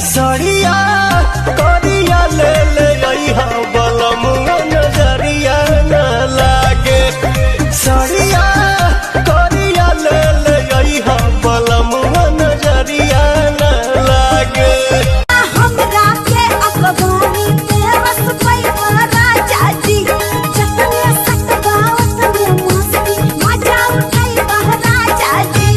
सड़िया करिया ले ले अइहा बलमुआ नजरिया न लागे सड़िया करिया ले ले अइहा बलमुआ नजरिया न लागे हमरा के अखबारी में बस पैवा राजा जी जतने सतगावत में मस्ती मजा उठाई राजा जी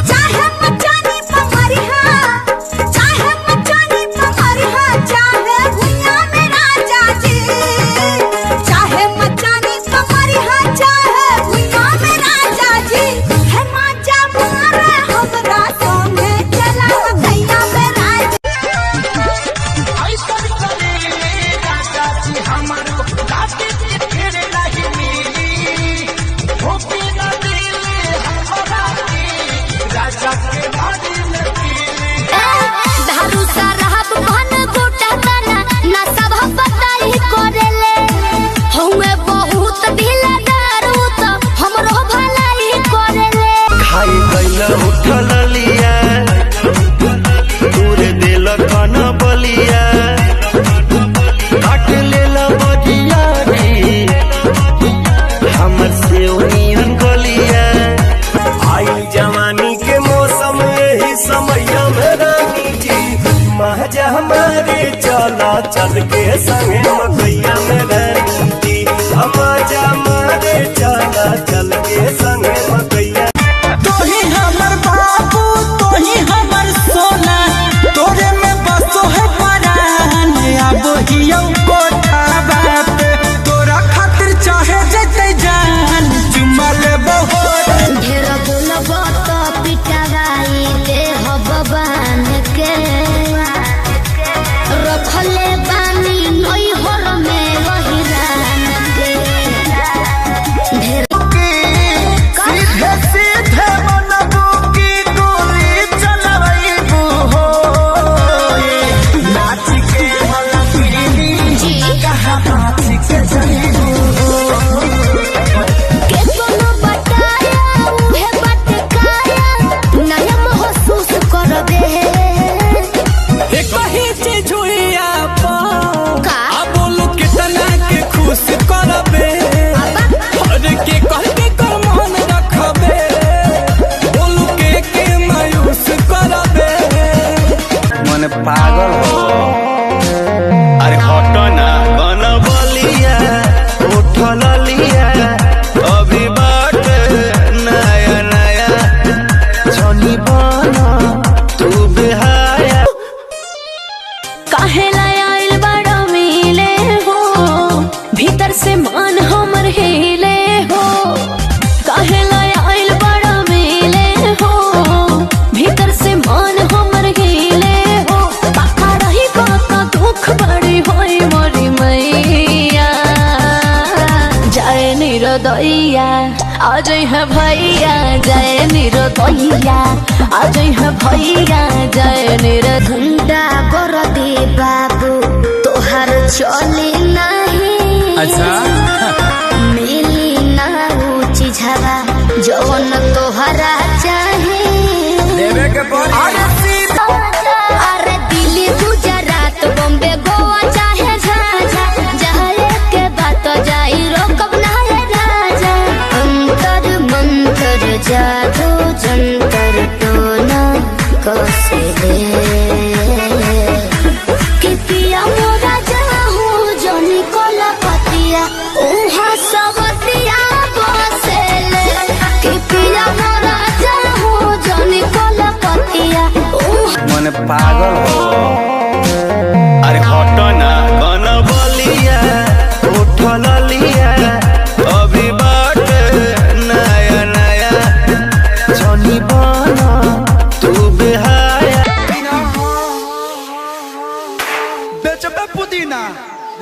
चाहे मचानी पमरिहा चाहे मचानी पमरिहा चाहे भुइया में राजा जी चाहे मचानी पमरिहा चाहे भुइया में राजा जी है मजा मारे हमरा संगे चला भैया में हमारे चला चल के संगे मकैया में रहती हमारा हमारे चला चल के संगे मकैया तो ही हमर बाबू तो ही हमर सोना तोरे में बसो है परान अब हियो कोठावा पे तोरा खातिर चाहे जते जान चुमा ले बहुत ढेर बोलबो तो पिटवाई दे हबबान के रखले बानी नई हर में वही रान के ढेर सीधे सीधे मनबू की गोली चलवैबू हो नाच के मलकीनी जी कहाँ नाच के जईबू के कोनो बताया उहे बटकाया नया महसूस कर दे कहीं चीज हुई आप का बोलू कितना के खुश करबे और के कह के कर मन रखबे बोलू के मायूस करबे मन पागल हो अरे हटो ना बन बलिया उठल लिया अभी बाट नया नया जनी बना तू बेहाया काहे लायल बड़ा मिले हो भीतर से मान हमर हिले हो काहे लायल बड़ा मिले हो भीतर से मान हमर हिले हो बाका रही बाका दुख बड़ी होई मोरी मैया जय निरोदैया आज है भैया जय निरोदैया आज है भैया जय निरोधुंडा कर दे बाबू तोहर चले नहीं अच्छा मिली ना ऊ चीजवा जवन तोहरा चाहे देवे के पड़ी अरे दिल्ली गुजरात बॉम्बे गोवा चाहे झाझा जाए के बात जाई रोकब ना रे राजा अंतर मंतर जादू जंतर टोना कसे दे कि पिया मोरा जाहू जनी कोला पतिया उहा सबतिया बसेले कि पिया मोरा जाहू जनी कोला पतिया मन पागल हो अरे हटो ना बन बलिया उठल लिया अभी बाट नया नया जनी बना तू बेहाया बेचबे पुदीना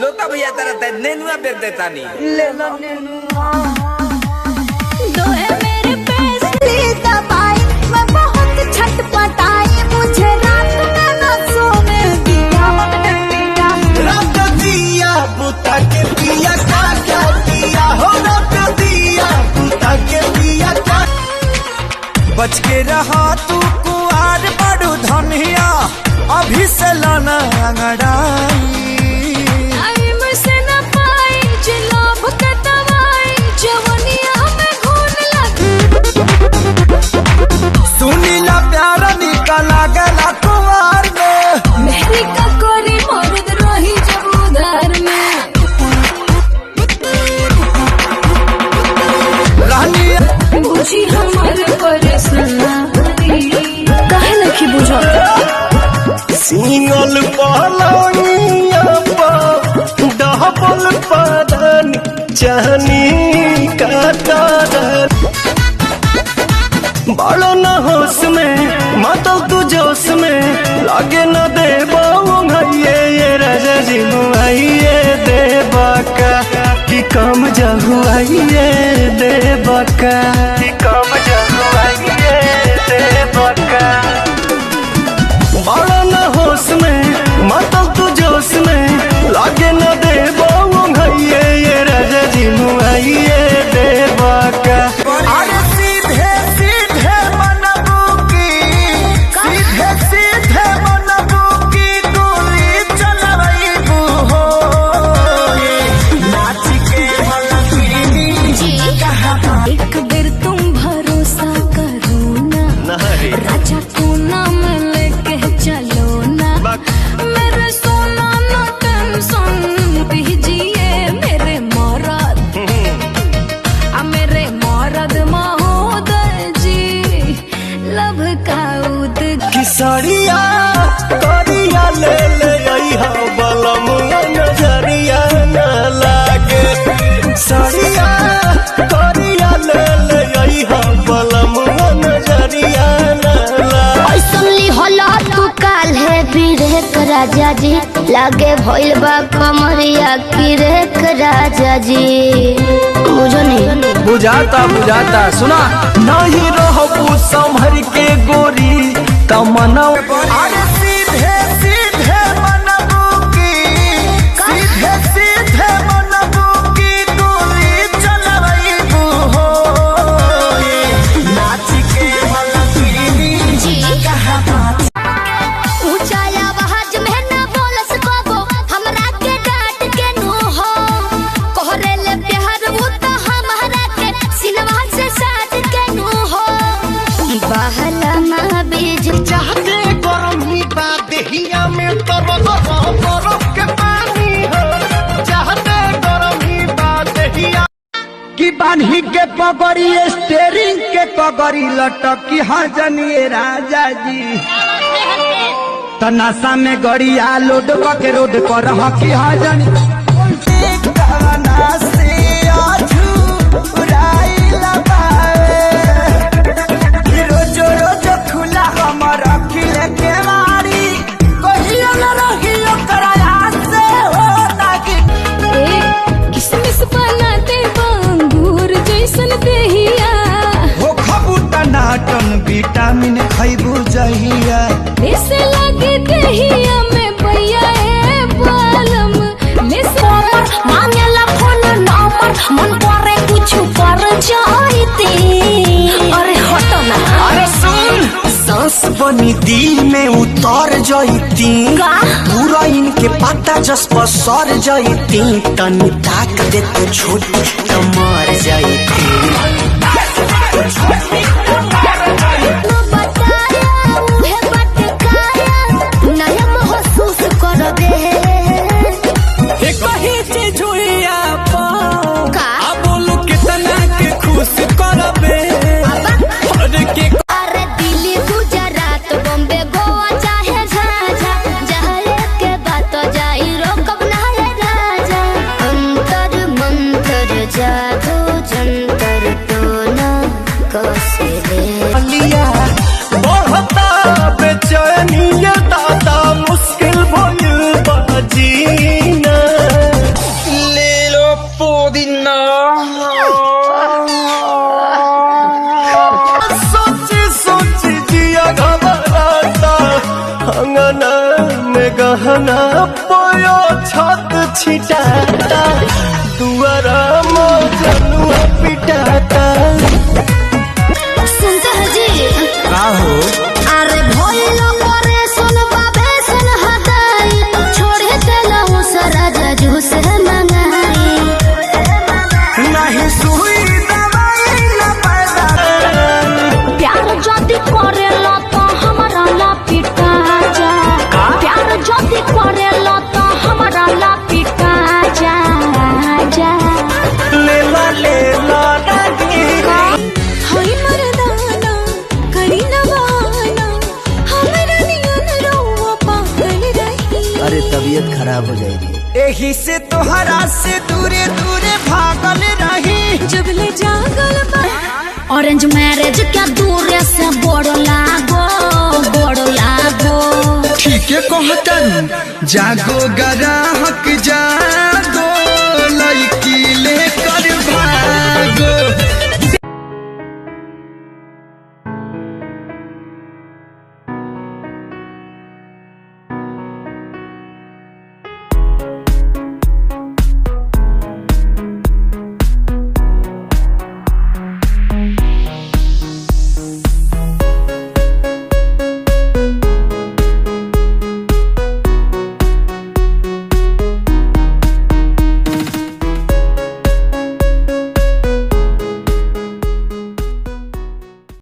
लोता भैया तेरा नेनुआ बेच देता नहीं ले लो दोए मेरे पैसे दबाए मैं बहुत छटपटाई मुझे रात में न सोने दिया रात दिया बुता के पिया का क्या दिया हो रात दिया बुता के पिया का बच के रहा तू कुआर बड़ू धनिया अभी से लाना अंगड़ाई टाइम से न पाई जिलाब के दवाई जवनिया में घून लगी सुनीला प्यार निकला गला कुमार में मेरी ककोरी मर्द रही जब उधार में रानी बुझी हमारे परेशानी काहे नहीं बुझा सिंगल पलंगिया पर डबल पदन चाहनी काटन बड़ो न होश में मतलब तू जोश में लागे न दे ये राजा जी मुआइए दे बाका कि कम जहुआइए दे बाका कि कम जहुआइए दे बाका बड़ा न होश में मतलब तू जोश में लागे न दे ये राजा जी मुआइए दे बाका अरे सीधे सीधे मनबू की सीधे सीधे मनबू की गोली चलबू हो नाच के एक बेर तुम भरोसा करो ना राजा को नाम लेके चलो ना मेरे सोना ना टेंशन दीजिए मेरे मरद महोदय जी लव का किसरिया करिया ले ले अइहा बलम नजरिया न लागे सरिया करिया ले ले अइहा बलम नजरिया न लागे ऐसनली होला तू काल है बिरेक राजा जी लागे भइल बा कमरिया की रेख राजा जी बुझो नहीं बुझाता सुना नहीं रहबू संभर के गोरी तमना अरे सीधे सीधे मनबू की सीधे सीधे मनबू की गोली चलबू हो नाच के ऊंचा आवाज में ना बोलस कबो हमरा के डांट के नु हो कोहरे ले प्यार वो तो हमरा के सिनवा से साथ के नु हो बहला मा बीज चाहते गरमी बा देहिया में बरफ के पानी हो चाहते गरमी बा देहिया कि बान्ही के पगड़ी स्टेरिंग के पगड़ी लटकी हाँ जनिए राजा जी तनासा में गड़िया लोड के रोड पर हकी हाँ जनी रोजो रोजो खुला हमर अखिले के मारी कहियो न रहियो कराया से होता कि किसमिस बनाते बंगूर जैसन देहिया हो खबू टनाटन विटामिन खैबू जहिया ऐसे लगे देहिया में भैया ए बालम ले मांगेला फोन नंबर मन करे कुछ कर जाईती अरे हटो ना अरे सुन सांस बनी दिल में उतर जईती का? पूरा इनके पता जस पर सर जईती तनी ताक दे तो छोटी तो मर जईती बताया उहे बटकाया नया महसूस कर दे कही चीज हुईया का? बोलू कितना के खुश करबे अरे के अरे दिल्ली गुजरात बॉम्बे गोवा चाहे झाझा जहाँ के बात जाई रोकब ना रे राजा अंतर मंतर जादू जंतर तो ना कसे दे लिया बढ़ता बेचैनिया दादा मुश्किल भइल बाजीना ले लो पुदीना सोची सोची जिया घबराता अंगना में गहना पोयो छत छिटाता दुआरा मोजनुआ पिटाता सुनते हैं जी का हो अरे भइलो करे सुन बाबे से से तबीयत खराब हो जाएगी। एही से तोहरा से दूरे दूरे भागल रही जब ले जागल बा ऑरेंज मैरिज क्या दूर से बड़ लागो ठीक है कहता जागो ग्राहक जा